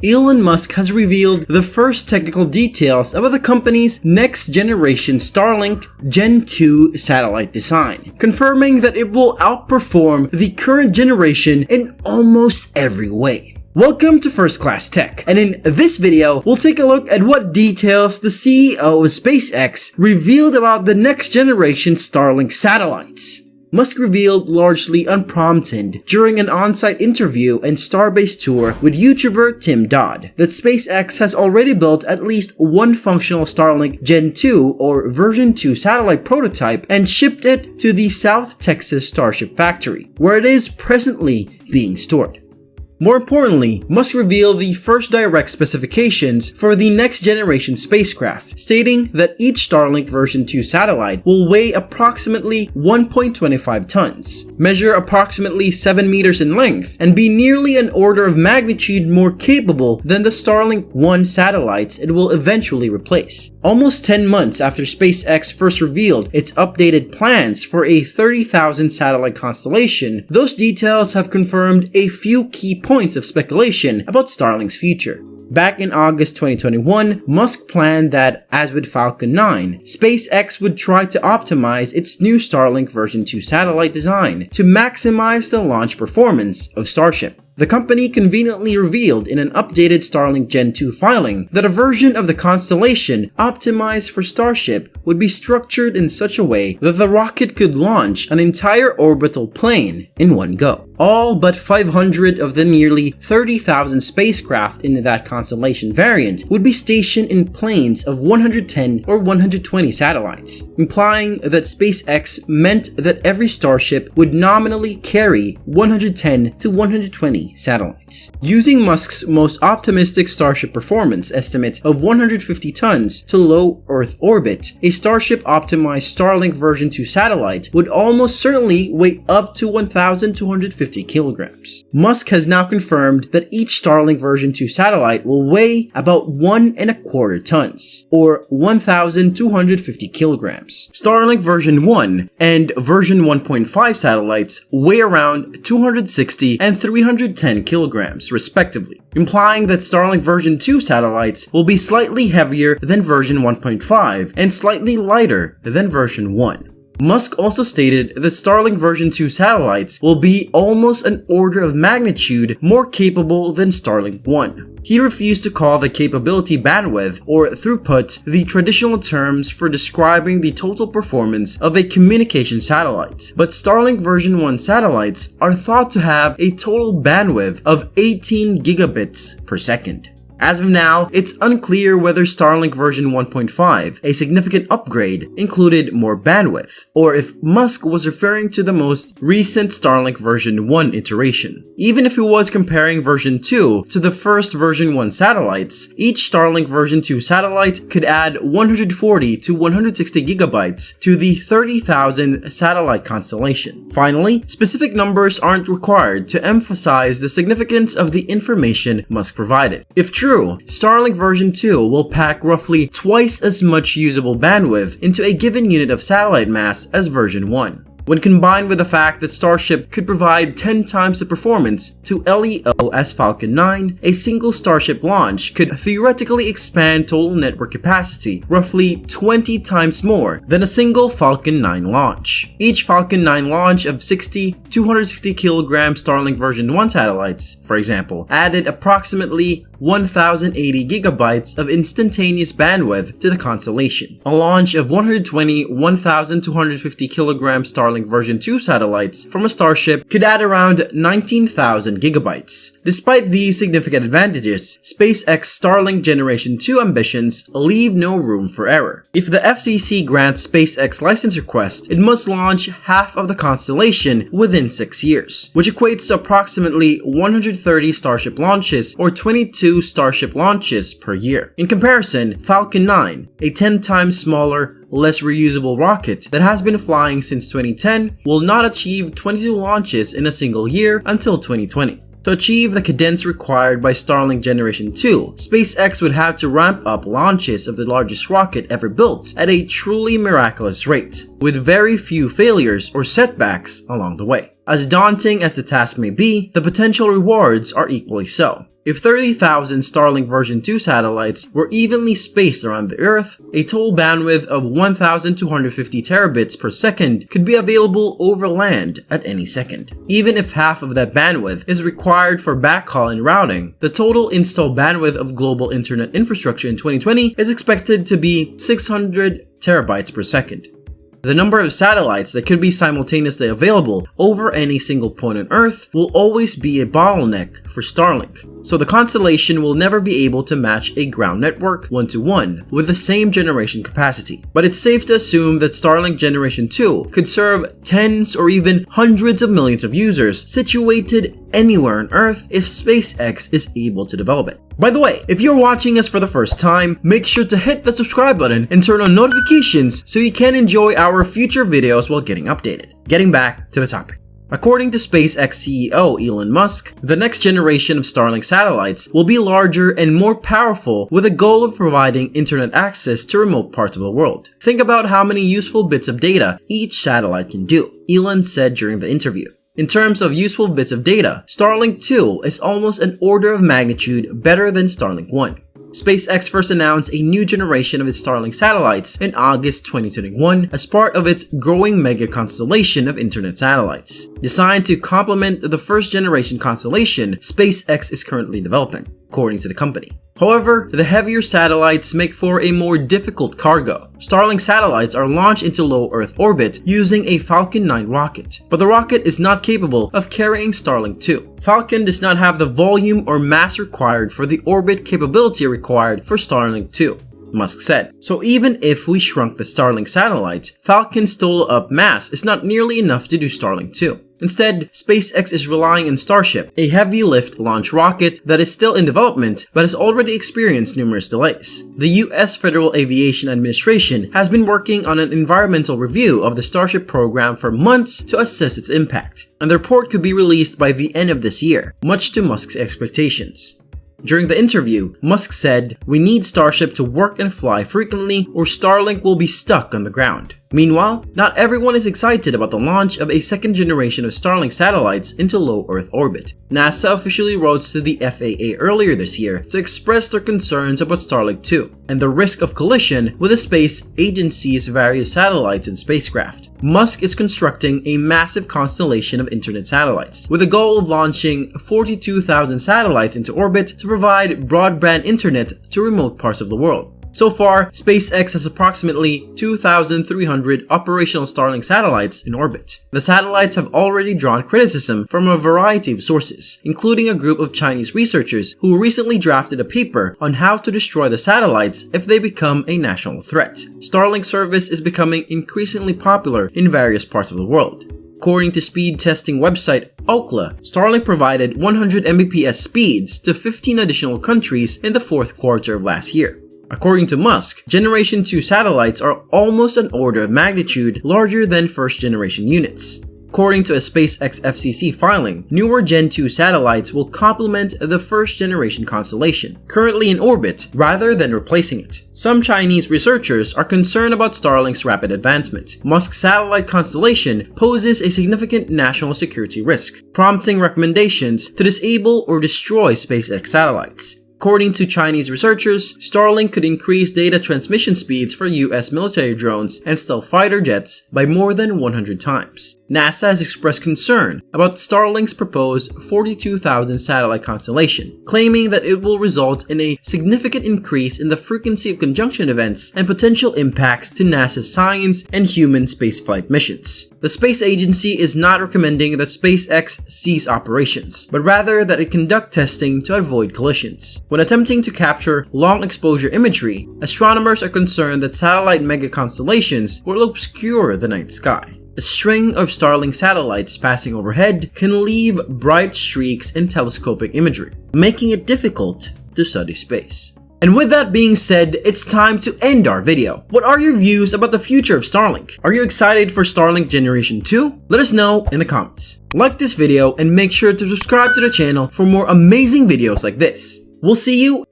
Elon Musk has revealed the first technical details about the company's next-generation Starlink Gen2 satellite design, confirming that it will outperform the current generation in almost every way. Welcome to First Class Tech, and in this video, we'll take a look at what details the CEO of SpaceX revealed about the next-generation Starlink satellites. Musk revealed largely unprompted during an on-site interview and Starbase tour with YouTuber Tim Dodd that SpaceX has already built at least one functional Starlink Gen2 or version 2 satellite prototype and shipped it to the South Texas Starship factory, where it is presently being stored. More importantly, Musk revealed the first direct specifications for the next-generation spacecraft, stating that each Starlink version 2 satellite will weigh approximately 1.25 tons, measure approximately 7 meters in length, and be nearly an order of magnitude more capable than the Starlink 1 satellites it will eventually replace. Almost 10 months after SpaceX first revealed its updated plans for a 30,000 satellite constellation, those details have confirmed a few key points of speculation about Starlink's future. Back in August 2021, Musk planned that, as with Falcon 9, SpaceX would try to optimize its new Starlink version 2 satellite design to maximize the launch performance of Starship. The company conveniently revealed in an updated Starlink Gen2 filing that a version of the constellation optimized for Starship would be structured in such a way that the rocket could launch an entire orbital plane in one go. All but 500 of the nearly 30,000 spacecraft in that constellation variant would be stationed in planes of 110 or 120 satellites, implying that SpaceX meant that every Starship would nominally carry 110 to 120 satellites. Using Musk's most optimistic Starship performance estimate of 150 tons to low Earth orbit, a Starship optimized Starlink version 2 satellite would almost certainly weigh up to 1,250 kilograms. Musk has now confirmed that each Starlink version 2 satellite will weigh about 1.25 tons, or 1,250 kilograms. Starlink version 1 and version 1.5 satellites weigh around 260 and 310 kilograms, respectively, implying that Starlink version 2 satellites will be slightly heavier than version 1.5 and slightly lighter than version 1. Musk also stated that Starlink version 2 satellites will be almost an order of magnitude more capable than Starlink 1. He refused to call the capability bandwidth or throughput the traditional terms for describing the total performance of a communication satellite, but Starlink version 1 satellites are thought to have a total bandwidth of 18 gigabits per second. As of now, it's unclear whether Starlink version 1.5, a significant upgrade, included more bandwidth, or if Musk was referring to the most recent Starlink version 1 iteration. Even if he was comparing version 2 to the first version 1 satellites, each Starlink version 2 satellite could add 140 to 160 gigabytes to the 30,000 satellite constellation. Finally, specific numbers aren't required to emphasize the significance of the information Musk provided. If true, Starlink version 2 will pack roughly twice as much usable bandwidth into a given unit of satellite mass as version 1. When combined with the fact that Starship could provide 10 times the performance to LEO as Falcon 9, a single Starship launch could theoretically expand total network capacity roughly 20 times more than a single Falcon 9 launch. Each Falcon 9 launch of 260 kilogram Starlink version 1 satellites, for example, added approximately 1,080 gigabytes of instantaneous bandwidth to the constellation. A launch of 120 1,250 kilogram Starlink version 2 satellites from a Starship could add around 19,000 gigabytes. Despite these significant advantages, SpaceX Starlink Generation 2 ambitions leave no room for error. If the FCC grants SpaceX license request, it must launch half of the constellation within 6 years, which equates to approximately 130 Starship launches or 22 Starship launches per year. In comparison, Falcon 9, a 10 times smaller, less reusable rocket that has been flying since 2010, will not achieve 22 launches in a single year until 2020. To achieve the cadence required by Starlink Generation 2, SpaceX would have to ramp up launches of the largest rocket ever built at a truly miraculous rate, with very few failures or setbacks along the way. As daunting as the task may be, the potential rewards are equally so. If 30,000 Starlink version 2 satellites were evenly spaced around the Earth, a total bandwidth of 1,250 terabits per second could be available over land at any second. Even if half of that bandwidth is required for backhaul and routing, the total installed bandwidth of global internet infrastructure in 2020 is expected to be 600 terabytes per second. The number of satellites that could be simultaneously available over any single point on Earth will always be a bottleneck for Starlink, so the constellation will never be able to match a ground network one-to-one with the same generation capacity. But it's safe to assume that Starlink Generation 2 could serve tens or even hundreds of millions of users situated anywhere on Earth if SpaceX is able to develop it. By the way, if you're watching us for the first time, make sure to hit the subscribe button and turn on notifications so you can enjoy our future videos while getting updated. Getting back to the topic. According to SpaceX CEO Elon Musk, the next generation of Starlink satellites will be larger and more powerful with a goal of providing internet access to remote parts of the world. Think about how many useful bits of data each satellite can do, Elon said during the interview. In terms of useful bits of data, Starlink 2 is almost an order of magnitude better than Starlink 1. SpaceX first announced a new generation of its Starlink satellites in August 2021 as part of its growing mega constellation of internet satellites, designed to complement the first generation constellation SpaceX is currently developing, according to the company. However, the heavier satellites make for a more difficult cargo. Starlink satellites are launched into low Earth orbit using a Falcon 9 rocket, but the rocket is not capable of carrying Starlink 2. Falcon does not have the volume or mass required for the orbit capability required for Starlink 2. Musk said. So even if we shrunk the Starlink satellite, Falcon's total up mass is not nearly enough to do Starlink 2. Instead, SpaceX is relying on Starship, a heavy-lift launch rocket that is still in development but has already experienced numerous delays. The US Federal Aviation Administration has been working on an environmental review of the Starship program for months to assess its impact, and the report could be released by the end of this year, much to Musk's expectations. During the interview, Musk said, "We need Starship to work and fly frequently or Starlink will be stuck on the ground." Meanwhile, not everyone is excited about the launch of a second generation of Starlink satellites into low Earth orbit. NASA officially wrote to the FAA earlier this year to express their concerns about Starlink 2 and the risk of collision with the space agency's various satellites and spacecraft. Musk is constructing a massive constellation of internet satellites, with a goal of launching 42,000 satellites into orbit to provide broadband internet to remote parts of the world. So far, SpaceX has approximately 2,300 operational Starlink satellites in orbit. The satellites have already drawn criticism from a variety of sources, including a group of Chinese researchers who recently drafted a paper on how to destroy the satellites if they become a national threat. Starlink service is becoming increasingly popular in various parts of the world. According to speed testing website Ookla, Starlink provided 100 Mbps speeds to 15 additional countries in the fourth quarter of last year. According to Musk, Generation 2 satellites are almost an order of magnitude larger than first-generation units. According to a SpaceX FCC filing, newer Gen 2 satellites will complement the first-generation constellation, currently in orbit, rather than replacing it. Some Chinese researchers are concerned about Starlink's rapid advancement. Musk's satellite constellation poses a significant national security risk, prompting recommendations to disable or destroy SpaceX satellites. According to Chinese researchers, Starlink could increase data transmission speeds for US military drones and stealth fighter jets by more than 100 times. NASA has expressed concern about Starlink's proposed 42,000 satellite constellation, claiming that it will result in a significant increase in the frequency of conjunction events and potential impacts to NASA's science and human spaceflight missions. The space agency is not recommending that SpaceX cease operations, but rather that it conduct testing to avoid collisions. When attempting to capture long-exposure imagery, astronomers are concerned that satellite mega-constellations will obscure the night sky. A string of Starlink satellites passing overhead can leave bright streaks in telescopic imagery, making it difficult to study space. And with that being said, it's time to end our video. What are your views about the future of Starlink? Are you excited for Starlink Generation 2? Let us know in the comments. Like this video and make sure to subscribe to the channel for more amazing videos like this. We'll see you